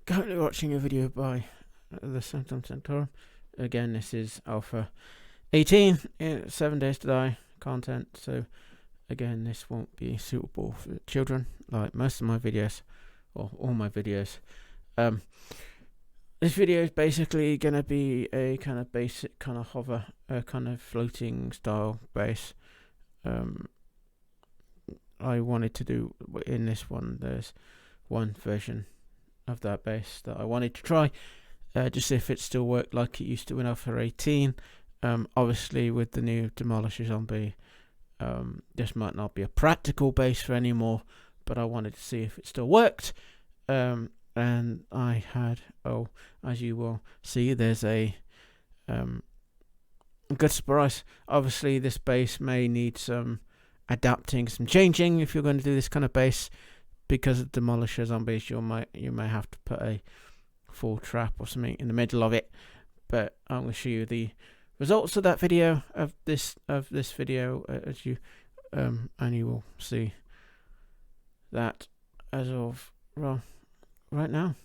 Currently watching a video by the Sanctum Sanctorum. Again, this is Alpha 18, 7 Days to Die content, so again, this won't be suitable for children, like most of my videos, or all my videos. This video is basically going to be a kind of basic kind of hover, kind of floating style base. I wanted to do, in this one, there's one version of that base that I wanted to try, just see if it still worked like it used to in Alpha 18. Obviously with the new Demolisher Zombie, this might not be a practical base for anymore, but I wanted to see if it still worked. And I had, as you will see, there's a good surprise. Obviously this base may need some adapting, some changing if you're going to do this kind of base. Because of Demolisher Zombies, you may have to put a full trap or something in the middle of it. But I'm going to show you the results of that video, of this video, as you and you will see that as of right now.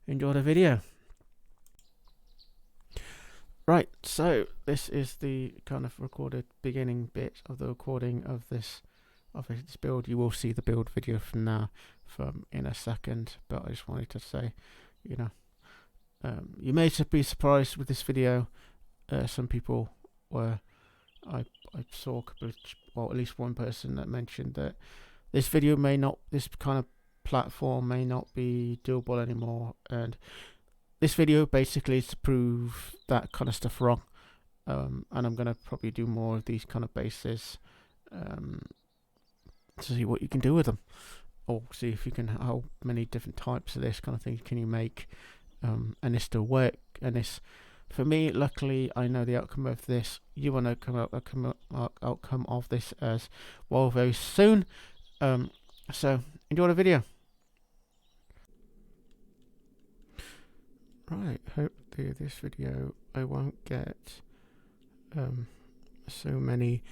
Enjoy the video. Right, so this is the kind of recorded beginning bit of the recording of this build. You will see the build video from in a second, but I just wanted to say, you may be surprised with this video. Some people were, I saw, well, at least one person that mentioned that this kind of platform may not be doable anymore, and this video basically is to prove that kind of stuff wrong. And I'm going to probably do more of these kind of bases, to see what you can do with them, or see if you can, how many different types of this kind of thing can you make, and this still work. And this, for me, luckily, I know the outcome of this. You will know outcome of this as well very soon. So enjoy the video. Right, hope this video I won't get so many,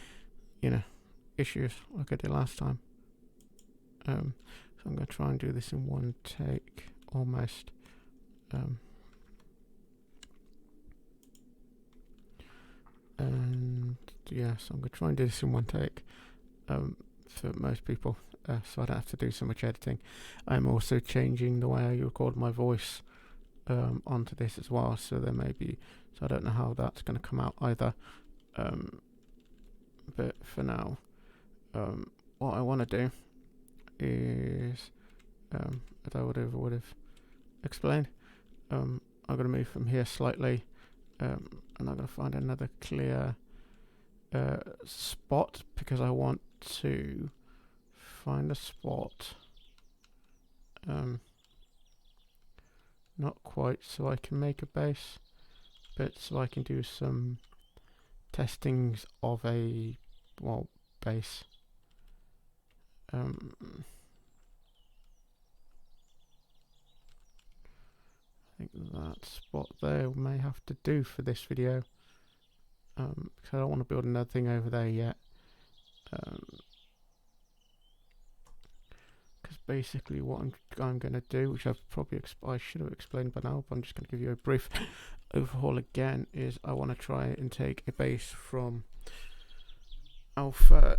issues like I did last time. So I'm going to try and do this in one take, almost. And yeah, so I'm going to try and do this in one take, for most people, so I don't have to do so much editing. I'm also changing the way I record my voice onto this as well, so there may be, so I don't know how that's going to come out either. But for now, what I want to do is, as I would have explained, I'm going to move from here slightly, and I'm going to find another clear spot, because I want to find a spot, not quite so I can make a base, but so I can do some testings of a base. I think that spot there may have to do for this video, because I don't want to build another thing over there yet, because basically what I'm going to do, which I should have explained by now, but I'm just going to give you a brief overhaul again, is I want to try and take a base from Alpha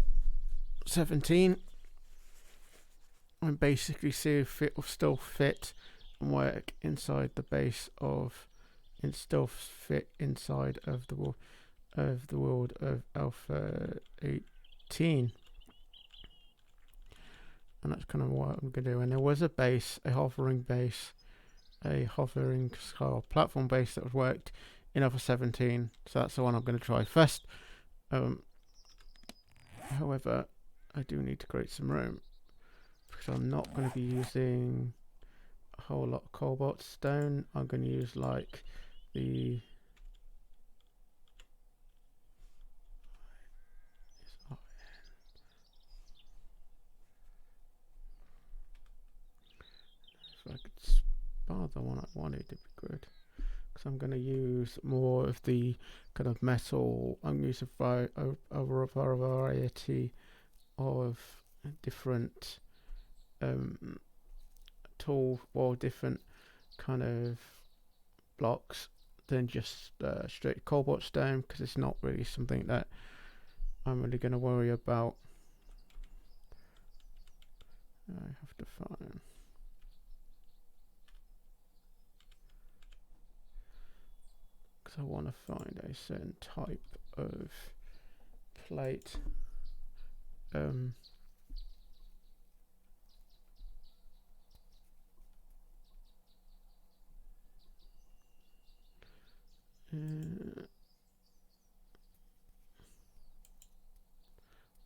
17 and basically see if it will still fit and work inside the base of, and still fit inside of the world of Alpha 18. And that's kind of what I'm going to do. And there was a base, a hovering platform base that was worked in Alpha 17, so that's the one I'm going to try first. However, I do need to create some room, because I'm not going to be using a whole lot of cobalt stone. I'm going to use like the if I could spar the one I wanted, it'd be good, because I'm going to use more of the kind of metal. I'm using a variety of different different kind of blocks than just straight cobalt stone, because it's not really something that I'm really going to worry about. I have to find, because I want to find a certain type of plate.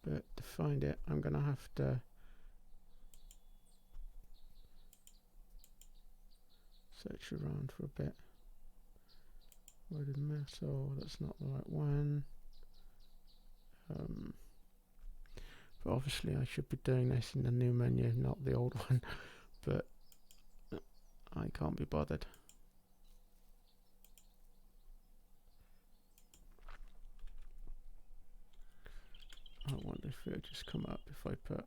But to find it, I'm gonna have to search around for a bit. Wood metal, that's not the right one. But obviously I should be doing this in the new menu, not the old one, but I can't be bothered. I wonder if it'll just come up if I put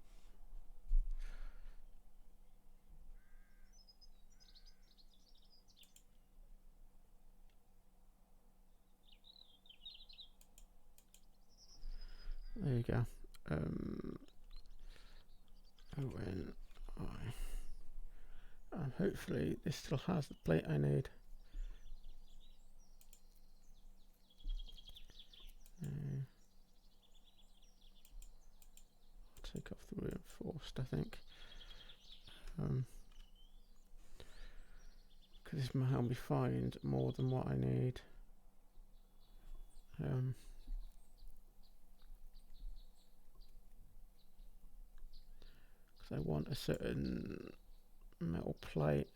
there you go. Hopefully this still has the plate I need. I'll take off the reinforced, I think, because this might help me find more than what I need. Because I want a certain metal plate.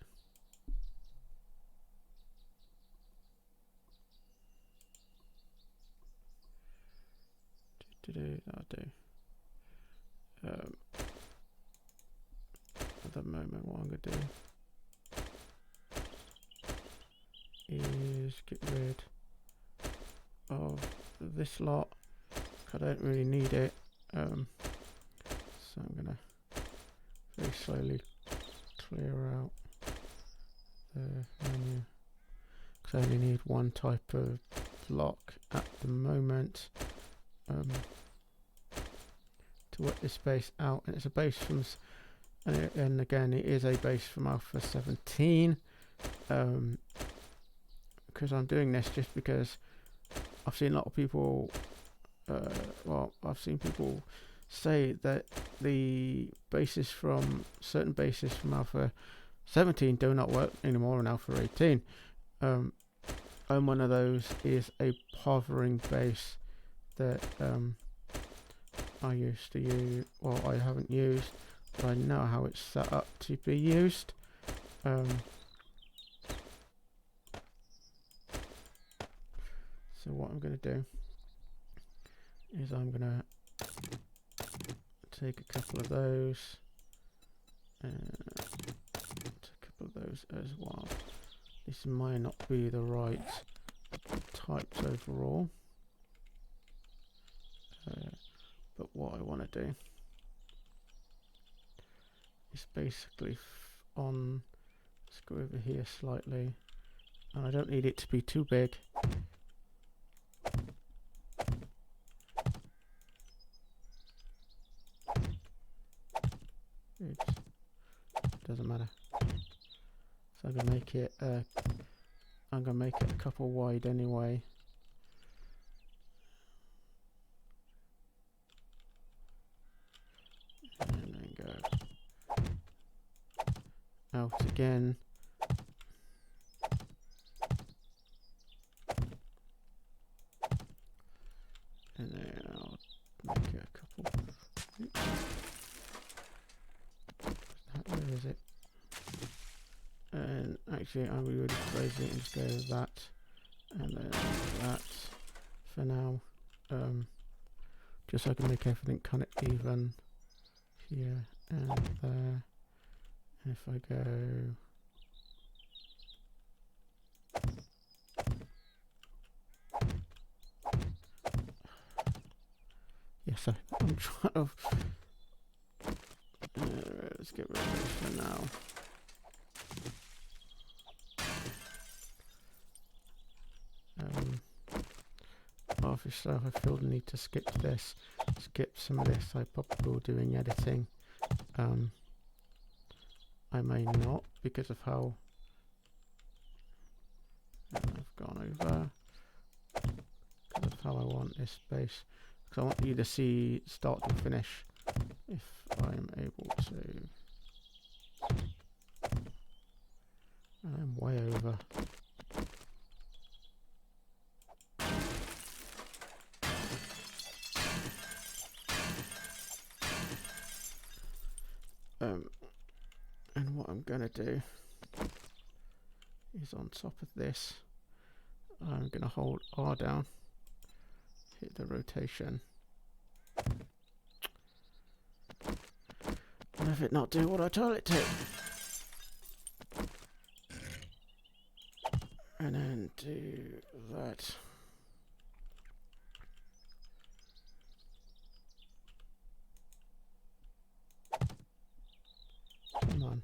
That'll do. At the moment, what I'm going to do is get rid of this lot. I don't really need it. So I'm going to very slowly clear out the menu, because I only need one type of block at the moment to work this base out, and it's a base from and again it is a base from Alpha 17, because I'm doing this just because I've seen a lot of people I've seen people say that the bases from certain bases from Alpha 17 do not work anymore in Alpha 18. And one of those is a hovering base that I used to use, well, I haven't used, but I know how it's set up to be used. So what I'm going to do is I'm going to take a couple of those and a couple of those as well. This might not be the right types overall, but what I want to do is basically let's go over here slightly, and I don't need it to be too big. Oops, doesn't matter. So I'm gonna make it a couple wide anyway. And then go out again. And then I'll make it a couple. Oops. Where is it? And actually I'm really crazy and just go with that, and then that for now, just so I can make everything kind of even here and there. And if I go yes, I'm trying to let's get rid of this for now. obviously if I feel the need to skip this, skip some of this, I probably will doing editing. I may not because of how I've gone over, because of how I want this space. Because I want you to see start to finish if I'm able to. I'm way over. And what I'm gonna do is on top of this, I'm gonna hold R down, hit the rotation, and have it not do what I told it to. And then do that. Come on.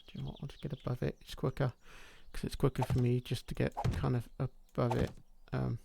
Do you know what? I'll just get above it. It's quicker. Because it's quicker for me just to get kind of above it. And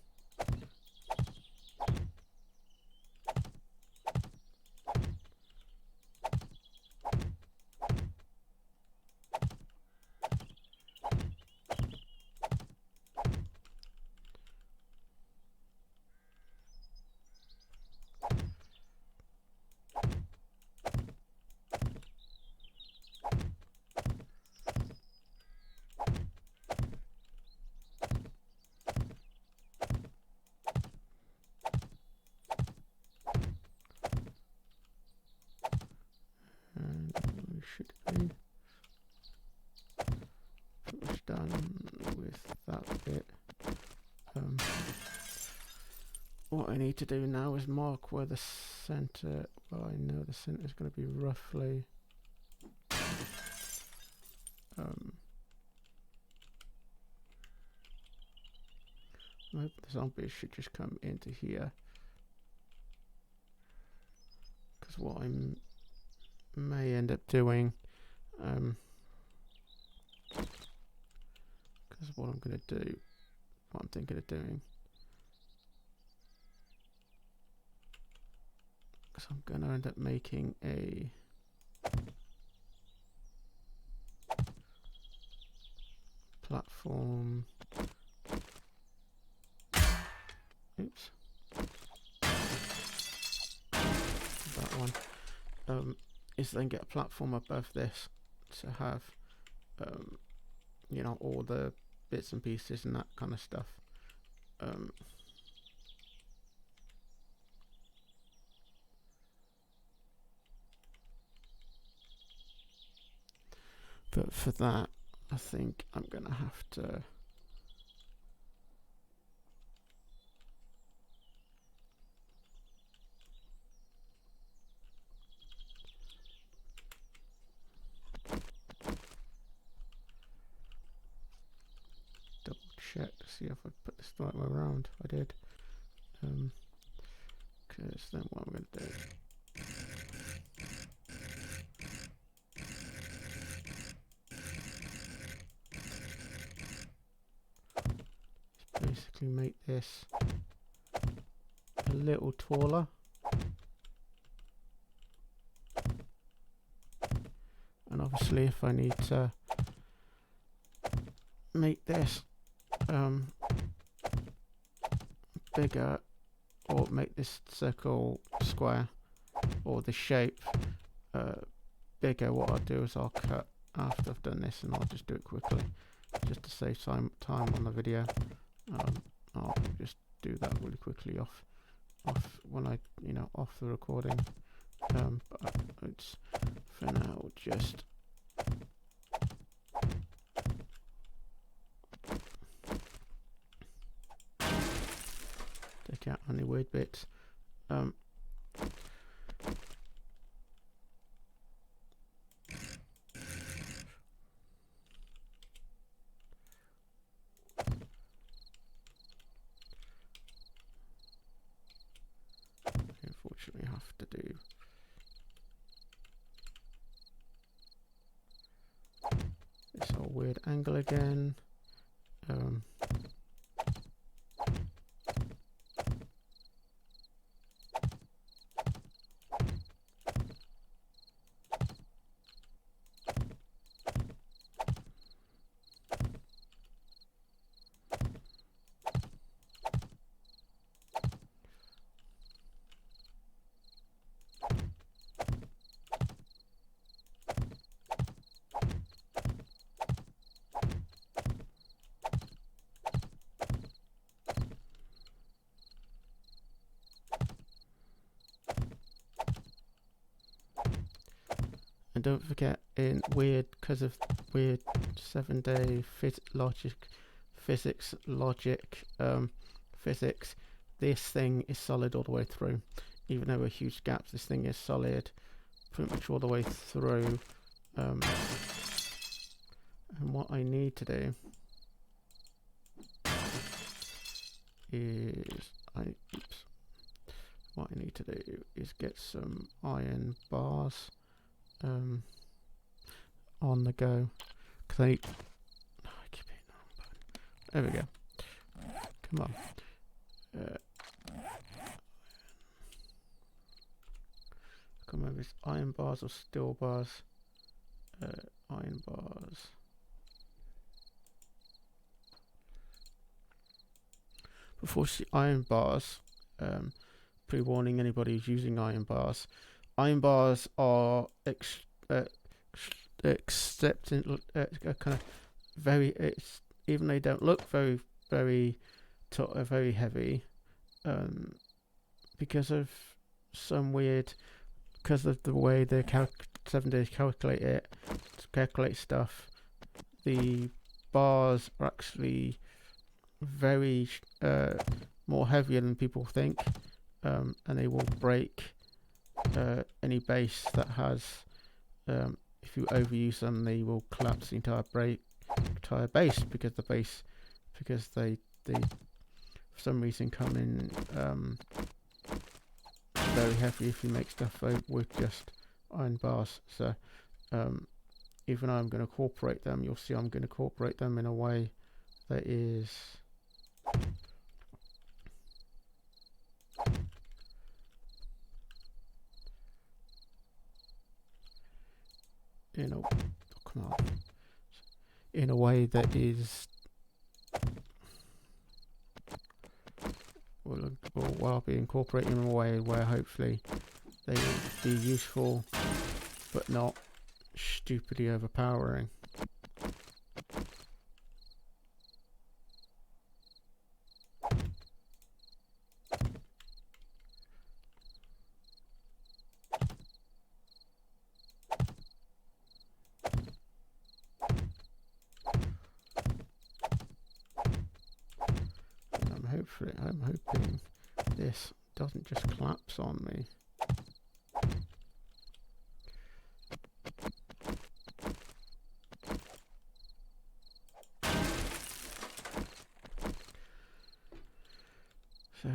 we should be pretty much done with that bit. What I need to do now is mark where the center, well, I know the center is going to be roughly the zombies should just come into here, because what I may end up doing, because what I'm going to do, what I'm thinking of doing, because I'm going to end up making a platform. Oops. That one. Is then get a platform above this to have, you know, all the bits and pieces and that kind of stuff. But for that, I think I'm gonna have to double check to see if I put this the right way around. I did. Because then what I'm gonna do. Basically make this a little taller, and obviously if I need to make this bigger, or make this circle square, or the shape bigger, what I'll do is I'll cut after I've done this, and I'll just do it quickly just to save time on the video. I'll just do that really quickly off when I, you know, off the recording. But it's for now just take out any weird bits. weird angle again. And don't forget, in weird, because of weird 7-day physics, this thing is solid all the way through. Even though there are huge gaps, this thing is solid pretty much all the way through. And what I need to do is get some iron bars on the go. Cause I keep hitting the wrong button. There we go. Come on. Come over. It's iron bars or steel bars. Iron bars. Before you see iron bars, pre-warning anybody who's using iron bars. Iron bars are accepting kind of very. Even they don't look very very heavy, because of some weird, because of the way the 7 days calculate stuff. The bars are actually very more heavier than people think, and they will break any base that has. If you overuse them, they will collapse the entire base because they for some reason come in very heavy if you make stuff with just iron bars. So even though I'm going to incorporate them, you'll see I'm going to incorporate them in a way that is in a way that is well, I'll be incorporating in a way where hopefully they will be useful but not stupidly overpowering. I'm hoping this doesn't just collapse on me. So,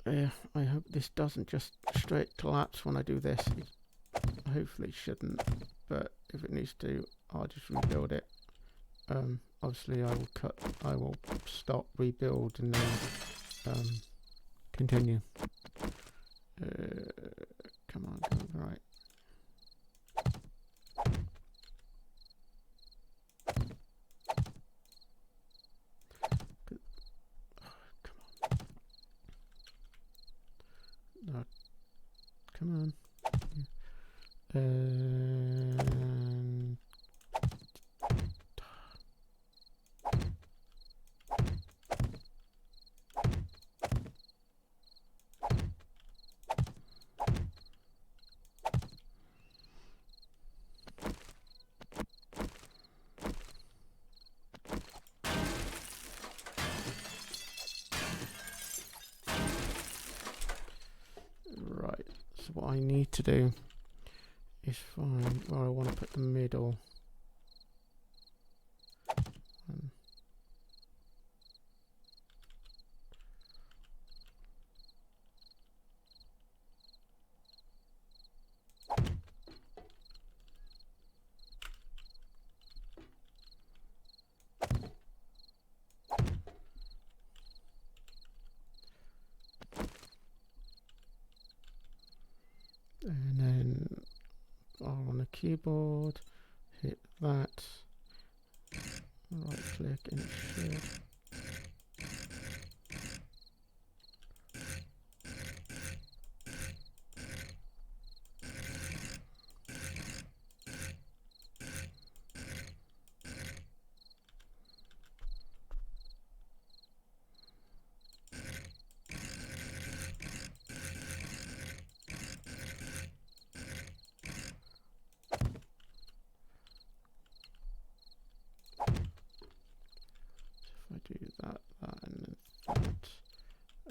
yeah, I hope this doesn't just straight collapse when I do this. Hopefully it shouldn't, but if it needs to, I'll just rebuild it. Obviously I will stop, rebuild, and then continue. Come on, right. No, come on. Right, so what I need to do is find where I want to put the middle. keyboard, hit that, right click and it should. If I do that, and that,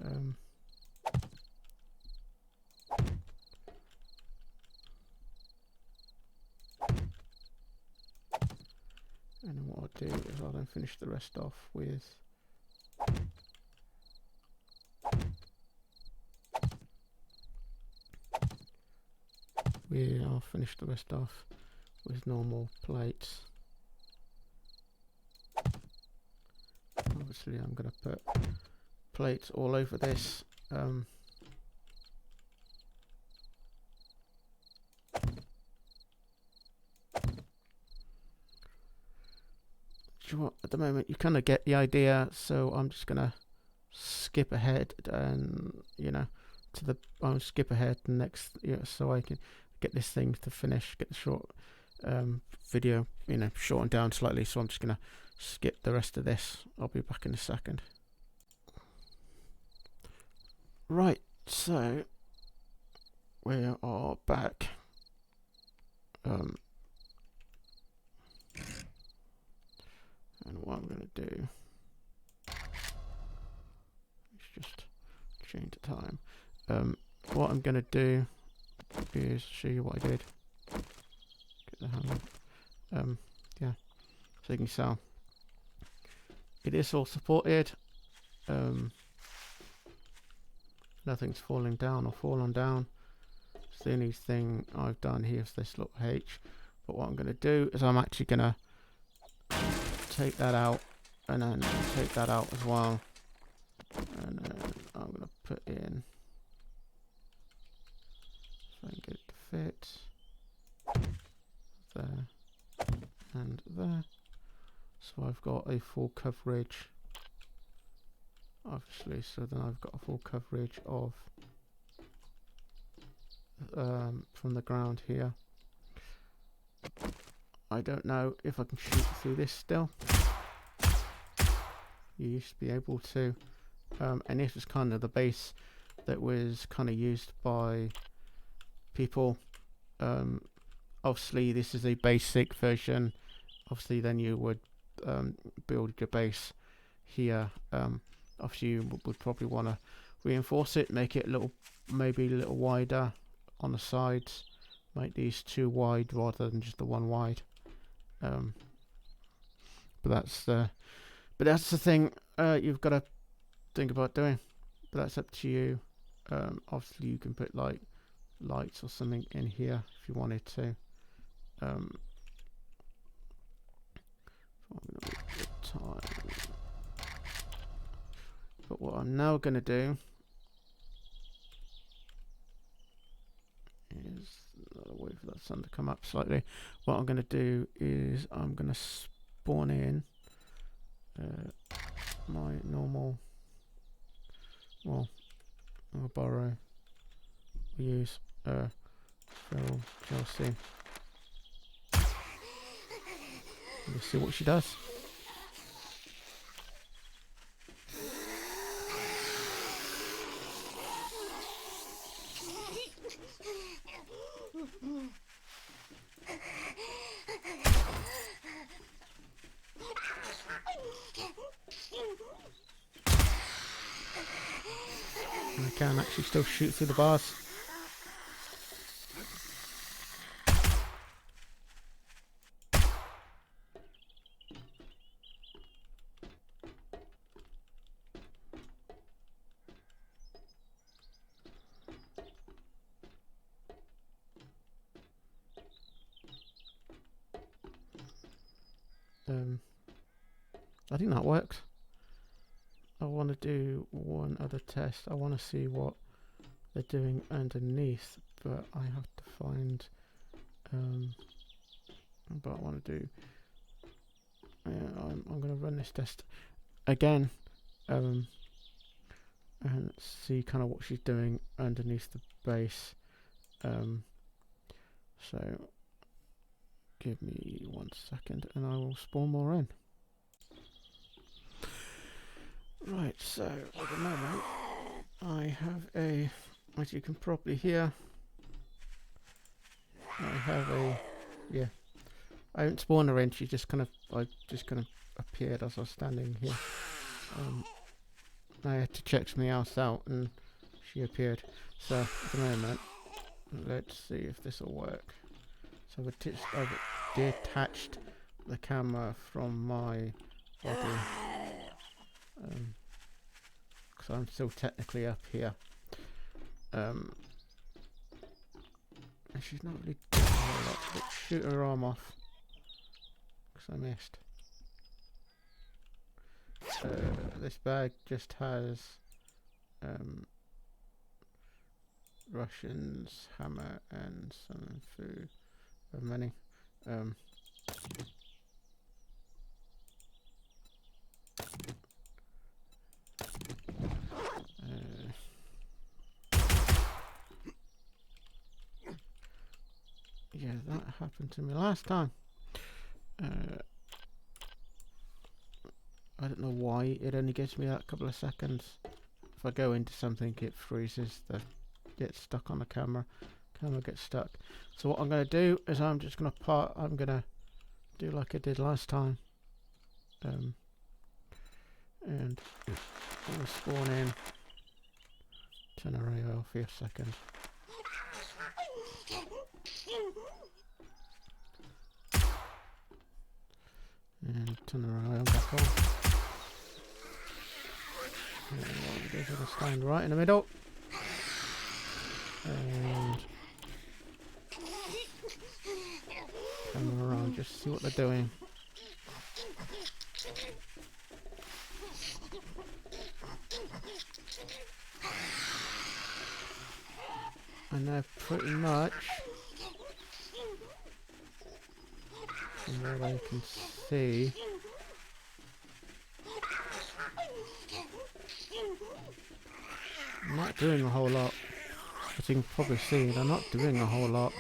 and then what I'll do is I'll then finish the rest off with I'll finish the rest off with normal plates. Obviously I'm going to put plates all over this. Do you know what, at the moment you kind of get the idea, so I'm just going to skip ahead and, you know, I'll skip ahead next, you know, so I can get this thing to finish, get the short video, you know, shortened down slightly. So I'm just going to skip the rest of this. I'll be back in a second. Right, so we are back. And what I'm going to do is just change the time. What I'm going to do is show you what I did. Get the hang on. Yeah, so you can tell it is all supported. Nothing's falling down or fallen down. So the only thing I've done here is this little H. But what I'm going to do is I'm actually going to take that out and then take that out as well. And then I'm going to put in, so I can get it to fit there and there. So I've got a full coverage, obviously, so then I've got a full coverage of from the ground here. I don't know if I can shoot through this still. You used to be able to, and this was kind of the base that was kind of used by people. Obviously this is a basic version. Obviously then you would build your base here. Obviously you would probably want to reinforce it, make it a little, maybe a little wider on the sides, make these two wide rather than just the one wide. But that's the thing you've got to think about doing. But that's up to you. Obviously you can put like lights or something in here if you wanted to. I'm gonna make the time. But what I'm now going to do is wait for that sun to come up slightly. What I'm going to do is I'm going to spawn in my normal, well, I'll borrow, we use Feral Chelsea. We'll see what she does. I can actually still shoot through the bars. I think that works. I want to do one other test. I want to see what they're doing underneath, but I have to find but I want to do. I'm going to run this test again, and see kind of what she's doing underneath the base. So give me 1 second, and I will spawn more in. Right, so at the moment I have a, as you can probably hear, I have a, yeah, I haven't spawned her in, I just kind of appeared as I was standing here. I had to check something else out and she appeared. So at the moment, let's see if this will work. So I've detached the camera from my body. Because I'm still technically up here. And she's not really doing a whole lot. Let's shoot her arm off. Because I missed. This bag just has Russians, hammer, and some food. Money. Yeah, that happened to me last time. I don't know why it only gives me that couple of seconds. If I go into something, it freezes, gets stuck on the camera. Camera gets stuck. So what I'm going to do is I'm just going to do like I did last time. And I'm going to spawn in. Turn array off for a second. And turn the array on back on. And what I'm going to stand right in the middle. And come around, just see what they're doing. And they're pretty much, from what I can see, not doing a whole lot. As you can probably see, they're not doing a whole lot.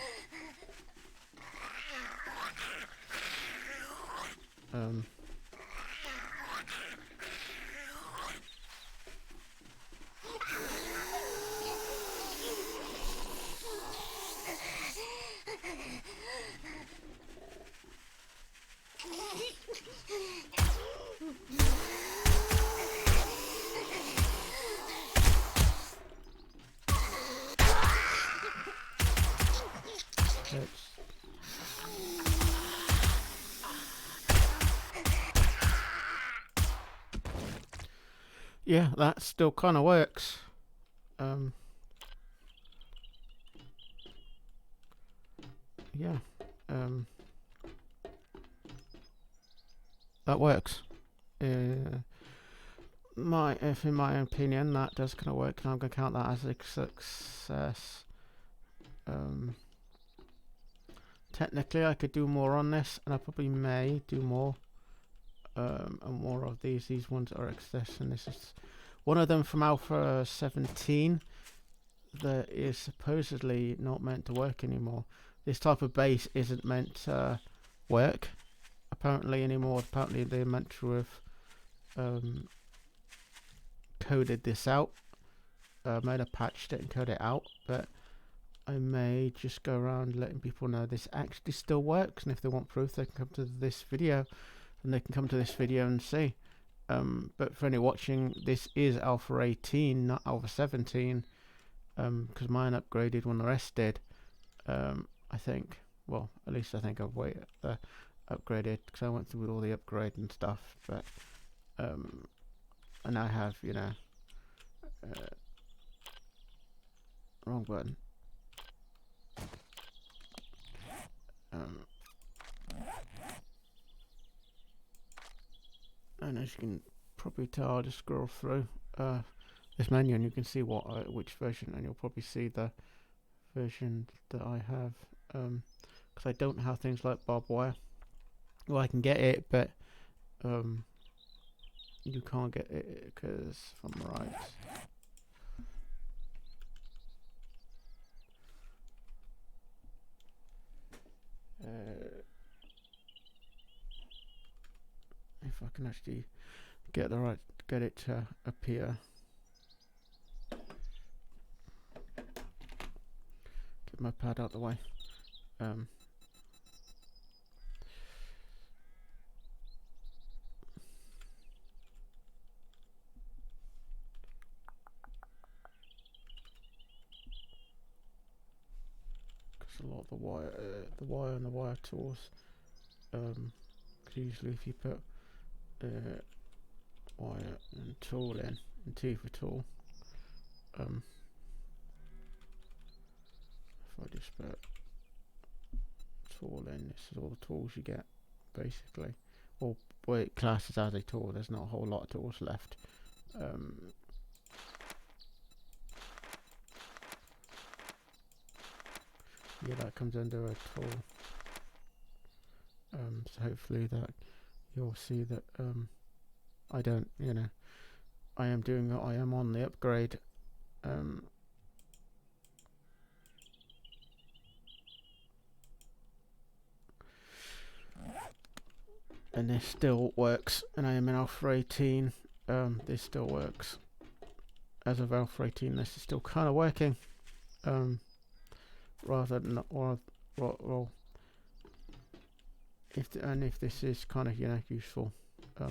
Yeah, that still kind of works. Yeah, that works. In my opinion, that does kind of work, and I'm going to count that as a success. Technically, I could do more on this, and I probably may do more. And more of these. These ones are access, and this is one of them from Alpha 17 that is supposedly not meant to work anymore. This type of base isn't meant to work apparently anymore. Apparently they're meant to have coded this out, might have patched it and coded it out, but I may just go around letting people know this actually still works, and if they want proof they can come to this video. And they can come to this video and see. But for any watching, this is Alpha 18, not Alpha 17, because mine upgraded when the rest did. I think, well, at least I think I've upgraded, because I went through with all the upgrade and stuff. But and I have, you know, wrong button. And as you can probably tell, I'll just scroll through this menu and you can see which version, and you'll probably see the version that I have. because I don't have things like barbed wire. Well, I can get it, but you can't get it because, if I'm right, if I can actually get it to appear. Get my pad out the way. Because a lot of the wire and the wire tools, usually if you put wire and tool in, and T for tool, if I just put tool in, this is all the tools you get, basically. Or where it classes as a tool, there's not a whole lot of tools left. Yeah, that comes under a tool. So hopefully that you'll see that I don't, I am on the upgrade. And this still works, and I am in Alpha 18. This still works. As of Alpha 18, this is still kind of working. Rather than, or if this is kind of useful,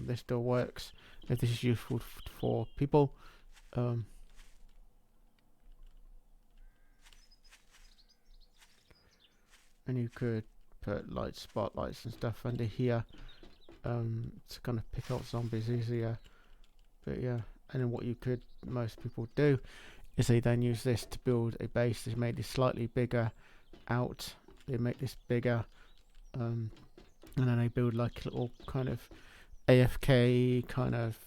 this still works. If this is useful for people, and you could put like spotlights and stuff under here to kind of pick out zombies easier. But yeah, and then what most people do is they then use this to build a base. They make this slightly bigger out. They make this bigger, and then they build like a little kind of AFK kind of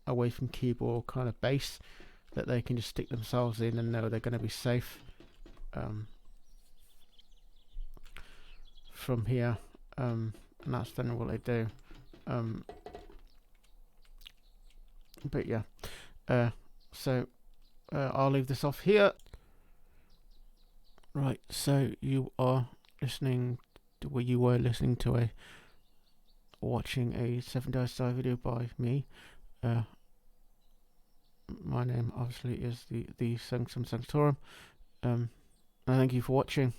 away from keyboard kind of base that they can just stick themselves in and know they're going to be safe from here. And that's then what they do. But yeah, so I'll leave this off here. Right, so you were listening to watching a 7 Days to Die video by me. My name obviously is the Sanctum Sanctorum. And thank you for watching.